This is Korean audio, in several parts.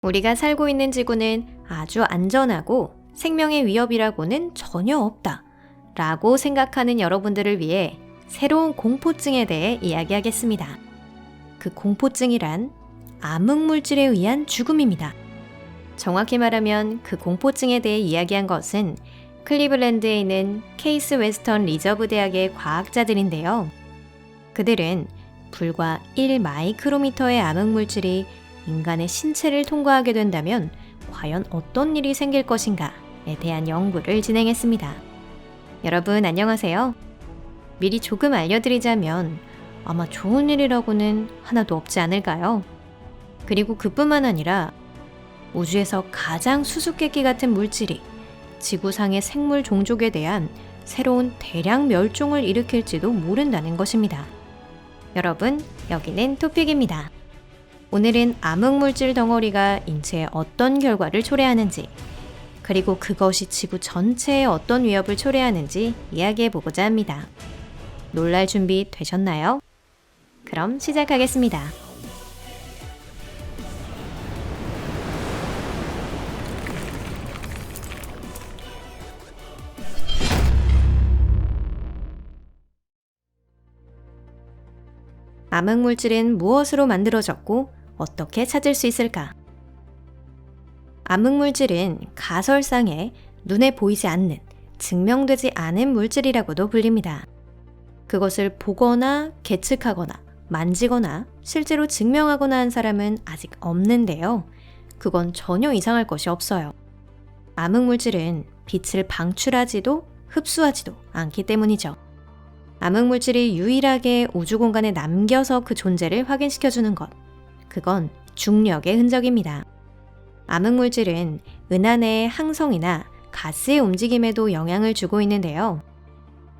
우리가 살고 있는 지구는 아주 안전하고 생명의 위협이라고는 전혀 없다 라고 생각하는 여러분들을 위해 새로운 공포증에 대해 이야기하겠습니다. 그 공포증이란 암흑물질에 의한 죽음입니다. 정확히 말하면 그 공포증에 대해 이야기한 것은 클리블랜드에 있는 케이스 웨스턴 리저브 대학의 과학자들인데요. 그들은 불과 1마이크로미터의 암흑물질이 인간의 신체를 통과하게 된다면 과연 어떤 일이 생길 것인가에 대한 연구를 진행했습니다. 여러분 안녕하세요. 미리 조금 알려드리자면 아마 좋은 일이라고는 하나도 없지 않을까요? 그리고 그뿐만 아니라 우주에서 가장 수수께끼 같은 물질이 지구상의 생물 종족에 대한 새로운 대량 멸종을 일으킬지도 모른다는 것입니다. 여러분, 여기는 토픽입니다. 오늘은 암흑물질 덩어리가 인체에 어떤 결과를 초래하는지, 그리고 그것이 지구 전체에 어떤 위협을 초래하는지 이야기해보고자 합니다. 놀랄 준비 되셨나요? 그럼 시작하겠습니다. 암흑물질은 무엇으로 만들어졌고 어떻게 찾을 수 있을까? 암흑물질은 가설상에 눈에 보이지 않는, 증명되지 않은 물질이라고도 불립니다. 그것을 보거나 계측하거나 만지거나 실제로 증명하거나 한 사람은 아직 없는데요. 그건 전혀 이상할 것이 없어요. 암흑물질은 빛을 방출하지도 흡수하지도 않기 때문이죠. 암흑물질이 유일하게 우주 공간에 남겨서 그 존재를 확인시켜주는 것, 그건 중력의 흔적입니다. 암흑물질은 은하 내의 항성이나 가스의 움직임에도 영향을 주고 있는데요.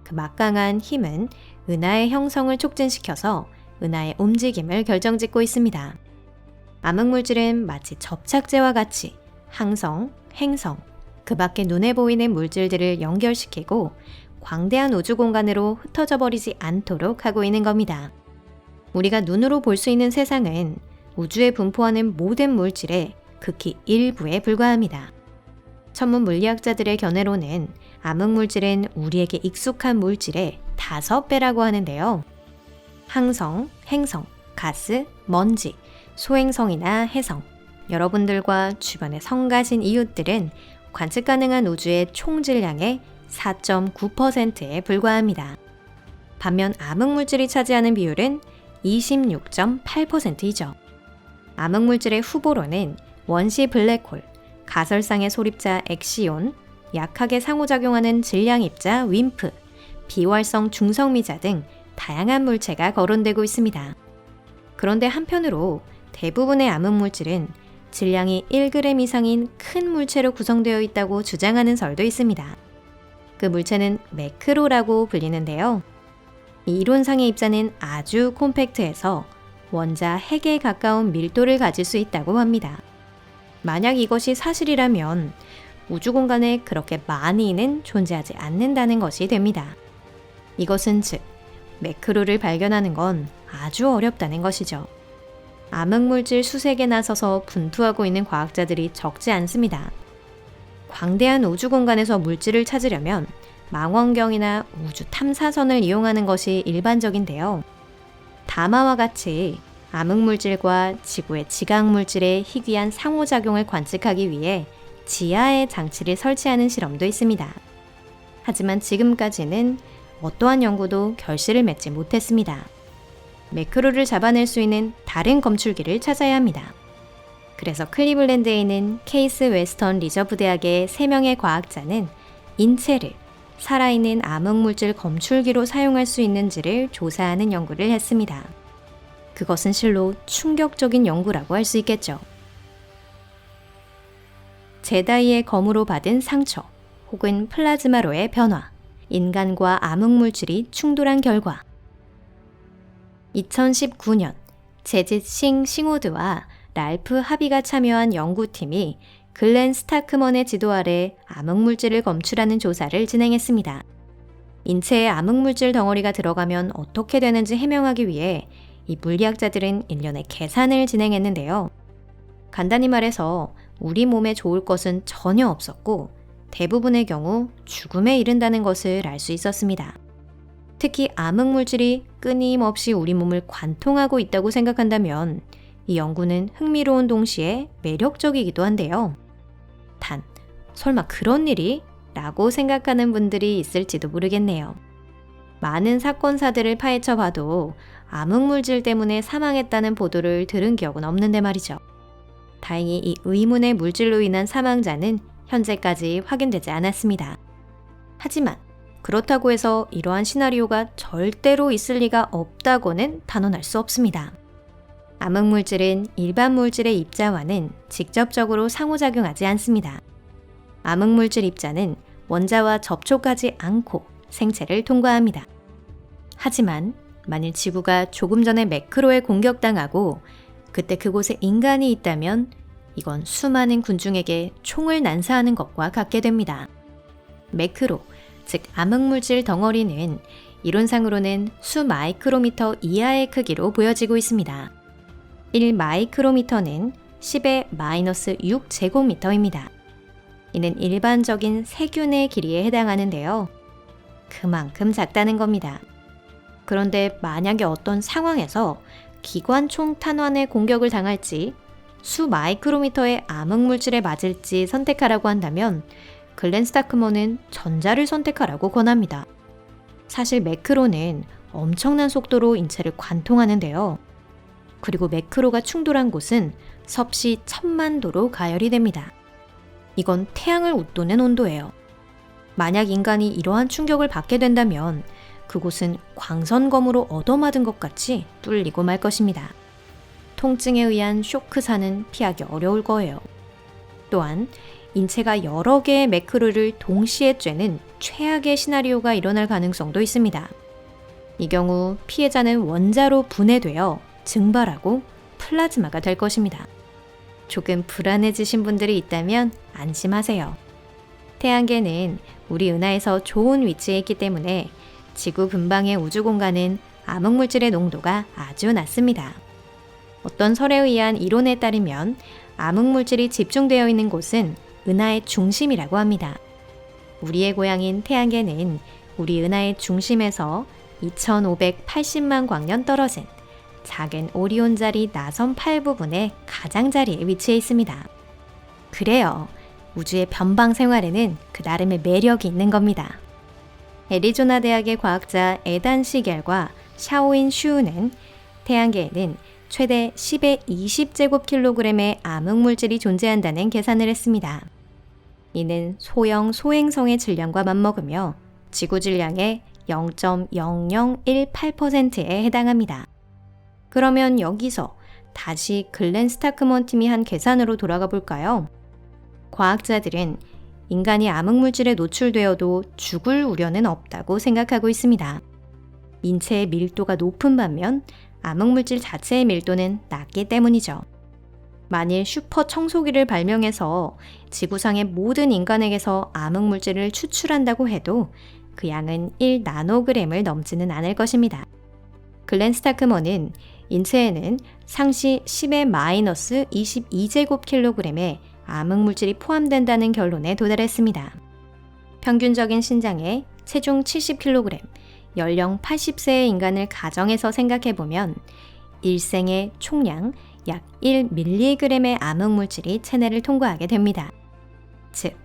그 막강한 힘은 은하의 형성을 촉진시켜서 은하의 움직임을 결정짓고 있습니다. 암흑물질은 마치 접착제와 같이 항성, 행성, 그 밖에 눈에 보이는 물질들을 연결시키고 광대한 우주 공간으로 흩어져 버리지 않도록 하고 있는 겁니다. 우리가 눈으로 볼 수 있는 세상은 우주에 분포하는 모든 물질의 극히 일부에 불과합니다. 천문 물리학자들의 견해로는 암흑물질은 우리에게 익숙한 물질의 5배라고 하는데요. 항성, 행성, 가스, 먼지, 소행성이나 해성, 여러분들과 주변에 성 가진 이웃들은 관측 가능한 우주의 총 질량의 4.9%에 불과합니다. 반면 암흑물질이 차지하는 비율은 26.8%이죠. 암흑물질의 후보로는 원시 블랙홀, 가설상의 소립자 엑시온, 약하게 상호작용하는 질량입자 윈프, 비활성 중성미자 등 다양한 물체가 거론되고 있습니다. 그런데 한편으로 대부분의 암흑물질은 질량이 1g 이상인 큰 물체로 구성되어 있다고 주장하는 설도 있습니다. 그 물체는 매크로라고 불리는데요. 이 이론상의 입자는 아주 콤팩트해서 원자 핵에 가까운 밀도를 가질 수 있다고 합니다. 만약 이것이 사실이라면 우주 공간에 그렇게 많이는 존재하지 않는다는 것이 됩니다. 이것은 즉, 매크로를 발견하는 건 아주 어렵다는 것이죠. 암흑물질 수색에 나서서 분투하고 있는 과학자들이 적지 않습니다. 광대한 우주 공간에서 물질을 찾으려면 망원경이나 우주 탐사선을 이용하는 것이 일반적인데요. 다마와 같이 암흑물질과 지구의 지각물질의 희귀한 상호작용을 관측하기 위해 지하에 장치를 설치하는 실험도 있습니다. 하지만 지금까지는 어떠한 연구도 결실을 맺지 못했습니다. 매크로를 잡아낼 수 있는 다른 검출기를 찾아야 합니다. 그래서 클리블랜드에 있는 케이스 웨스턴 리저브 대학의 3명의 과학자는 인체를 살아있는 암흑물질 검출기로 사용할 수 있는지를 조사하는 연구를 했습니다. 그것은 실로 충격적인 연구라고 할 수 있겠죠. 제다이의 검으로 받은 상처 혹은 플라즈마로의 변화, 인간과 암흑물질이 충돌한 결과 2019년 제짓 싱호드와 랄프 하비가 참여한 연구팀이 글렌 스타크먼의 지도 아래 암흑물질을 검출하는 조사를 진행했습니다. 인체에 암흑물질 덩어리가 들어가면 어떻게 되는지 해명하기 위해 이 물리학자들은 일련의 계산을 진행했는데요. 간단히 말해서 우리 몸에 좋을 것은 전혀 없었고 대부분의 경우 죽음에 이른다는 것을 알 수 있었습니다. 특히 암흑물질이 끊임없이 우리 몸을 관통하고 있다고 생각한다면 이 연구는 흥미로운 동시에 매력적이기도 한데요. 단, 설마 그런 일이? 라고 생각하는 분들이 있을지도 모르겠네요. 많은 사건사들을 파헤쳐 봐도 암흑물질 때문에 사망했다는 보도를 들은 기억은 없는데 말이죠. 다행히 이 의문의 물질로 인한 사망자는 현재까지 확인되지 않았습니다. 하지만 그렇다고 해서 이러한 시나리오가 절대로 있을 리가 없다고는 단언할 수 없습니다. 암흑물질은 일반 물질의 입자와는 직접적으로 상호작용하지 않습니다. 암흑물질 입자는 원자와 접촉하지 않고 생체를 통과합니다. 하지만 만일 지구가 조금 전에 매크로에 공격당하고 그때 그곳에 인간이 있다면 이건 수많은 군중에게 총을 난사하는 것과 같게 됩니다. 매크로, 즉 암흑물질 덩어리는 이론상으로는 수 마이크로미터 이하의 크기로 보여지고 있습니다. 1 마이크로미터는 10의 마이너스 6 제곱미터입니다. 이는 일반적인 세균의 길이에 해당하는데요. 그만큼 작다는 겁니다. 그런데 만약에 어떤 상황에서 기관총 탄환의 공격을 당할지 수 마이크로미터의 암흑물질에 맞을지 선택하라고 한다면 글렌 스타크먼은 전자를 선택하라고 권합니다. 사실 매크로는 엄청난 속도로 인체를 관통하는데요. 그리고 매크로가 충돌한 곳은 섭씨 1000만 도로 가열이 됩니다. 이건 태양을 웃도는 온도예요. 만약 인간이 이러한 충격을 받게 된다면 그곳은 광선검으로 얻어맞은 것 같이 뚫리고 말 것입니다. 통증에 의한 쇼크사는 피하기 어려울 거예요. 또한 인체가 여러 개의 매크로를 동시에 쬐는 최악의 시나리오가 일어날 가능성도 있습니다. 이 경우 피해자는 원자로 분해되어 증발하고 플라즈마가 될 것입니다. 조금 불안해지신 분들이 있다면 안심하세요. 태양계는 우리 은하에서 좋은 위치에 있기 때문에 지구 근방의 우주 공간은 암흑물질의 농도가 아주 낮습니다. 어떤 설에 의한 이론에 따르면 암흑물질이 집중되어 있는 곳은 은하의 중심이라고 합니다. 우리의 고향인 태양계는 우리 은하의 중심에서 2580만 광년 떨어진 작은 오리온자리 나선 8부분의 가장자리에 위치해 있습니다. 그래요. 우주의 변방 생활에는 그 나름의 매력이 있는 겁니다. 애리조나 대학의 과학자 에단 시겔과 샤오인 슈우는 태양계에는 최대 10의 20제곱킬로그램의 암흑물질이 존재한다는 계산을 했습니다. 이는 소형 소행성의 질량과 맞먹으며 지구 질량의 0.0018%에 해당합니다. 그러면 여기서 다시 글렌 스타크먼 팀이 한 계산으로 돌아가 볼까요? 과학자들은 인간이 암흑물질에 노출되어도 죽을 우려는 없다고 생각하고 있습니다. 인체의 밀도가 높은 반면 암흑물질 자체의 밀도는 낮기 때문이죠. 만일 슈퍼 청소기를 발명해서 지구상의 모든 인간에게서 암흑물질을 추출한다고 해도 그 양은 1나노그램을 넘지는 않을 것입니다. 글렌 스타크먼은 인체에는 상시 10의 마이너스 22제곱킬로그램의 암흑물질이 포함된다는 결론에 도달했습니다. 평균적인 신장에 체중 70kg, 연령 80세의 인간을 가정해서 생각해보면 일생의 총량 약 1mg의 암흑물질이 체내를 통과하게 됩니다. 즉,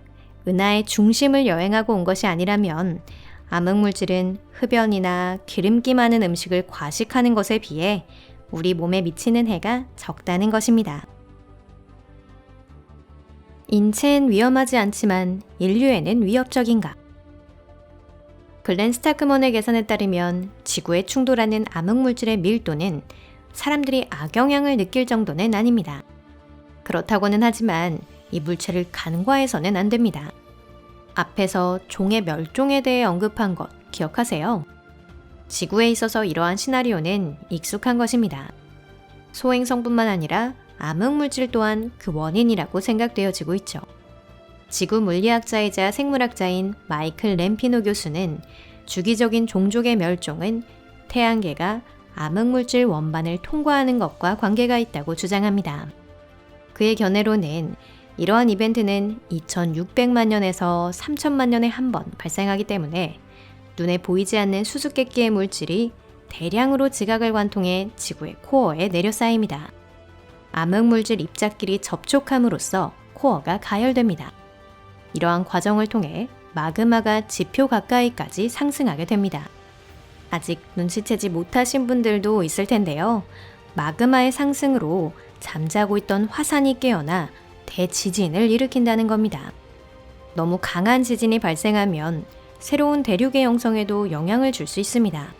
은하의 중심을 여행하고 온 것이 아니라면 암흑물질은 흡연이나 기름기 많은 음식을 과식하는 것에 비해 우리 몸에 미치는 해가 적다는 것입니다. 인체엔 위험하지 않지만 인류에는 위협적인가? 글렌 스타크먼의 계산에 따르면 지구에 충돌하는 암흑물질의 밀도는 사람들이 악영향을 느낄 정도는 아닙니다. 그렇다고는 하지만 이 물체를 간과해서는 안 됩니다. 앞에서 종의 멸종에 대해 언급한 것 기억하세요? 지구에 있어서 이러한 시나리오는 익숙한 것입니다. 소행성뿐만 아니라 암흑물질 또한 그 원인이라고 생각되어지고 있죠. 지구 물리학자이자 생물학자인 마이클 램피노 교수는 주기적인 종족의 멸종은 태양계가 암흑물질 원반을 통과하는 것과 관계가 있다고 주장합니다. 그의 견해로는 이러한 이벤트는 2600만 년에서 3000만 년에 한 번 발생하기 때문에 눈에 보이지 않는 수수께끼의 물질이 대량으로 지각을 관통해 지구의 코어에 내려 쌓입니다. 암흑물질 입자끼리 접촉함으로써 코어가 가열됩니다. 이러한 과정을 통해 마그마가 지표 가까이까지 상승하게 됩니다. 아직 눈치채지 못하신 분들도 있을 텐데요. 마그마의 상승으로 잠자고 있던 화산이 깨어나 대지진을 일으킨다는 겁니다. 너무 강한 지진이 발생하면 새로운 대륙의 형성에도 영향을 줄 수 있습니다.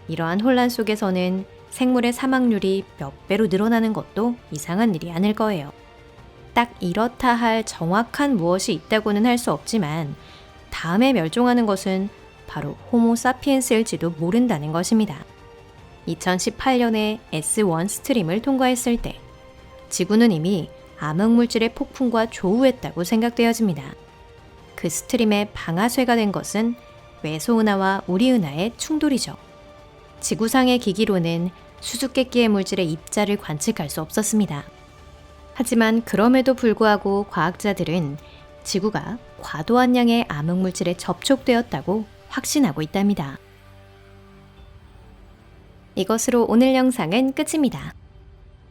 이러한 혼란 속에서는 생물의 사망률이 몇 배로 늘어나는 것도 이상한 일이 아닐 거예요. 딱 이렇다 할 정확한 무엇이 있다고는 할 수 없지만 다음에 멸종하는 것은 바로 호모 사피엔스일지도 모른다는 것입니다. 2018년에 S1 스트림을 통과했을 때 지구는 이미 암흑물질의 폭풍과 조우했다고 생각되어집니다. 그 스트림의 방아쇠가 된 것은 외소은하와 우리은하의 충돌이죠. 지구상의 기기로는 수수께끼의 물질의 입자를 관측할 수 없었습니다. 하지만 그럼에도 불구하고 과학자들은 지구가 과도한 양의 암흑물질에 접촉되었다고 확신하고 있답니다. 이것으로 오늘 영상은 끝입니다.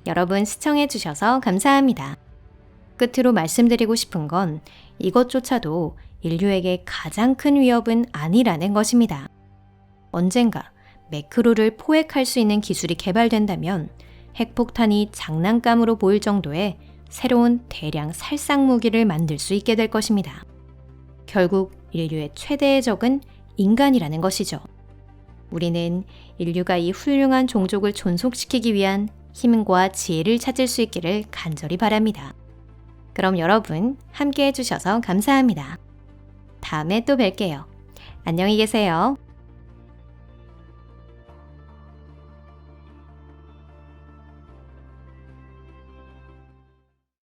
여러분 시청해주셔서 감사합니다. 끝으로 말씀드리고 싶은 건 이것조차도 인류에게 가장 큰 위협은 아니라는 것입니다. 언젠가 매크로를 포획할 수 있는 기술이 개발된다면 핵폭탄이 장난감으로 보일 정도의 새로운 대량 살상 무기를 만들 수 있게 될 것입니다. 결국 인류의 최대의 적은 인간이라는 것이죠. 우리는 인류가 이 훌륭한 종족을 존속시키기 위한 힘과 지혜를 찾을 수 있기를 간절히 바랍니다. 그럼 여러분 함께 해주셔서 감사합니다. 다음에 또 뵐게요. 안녕히 계세요.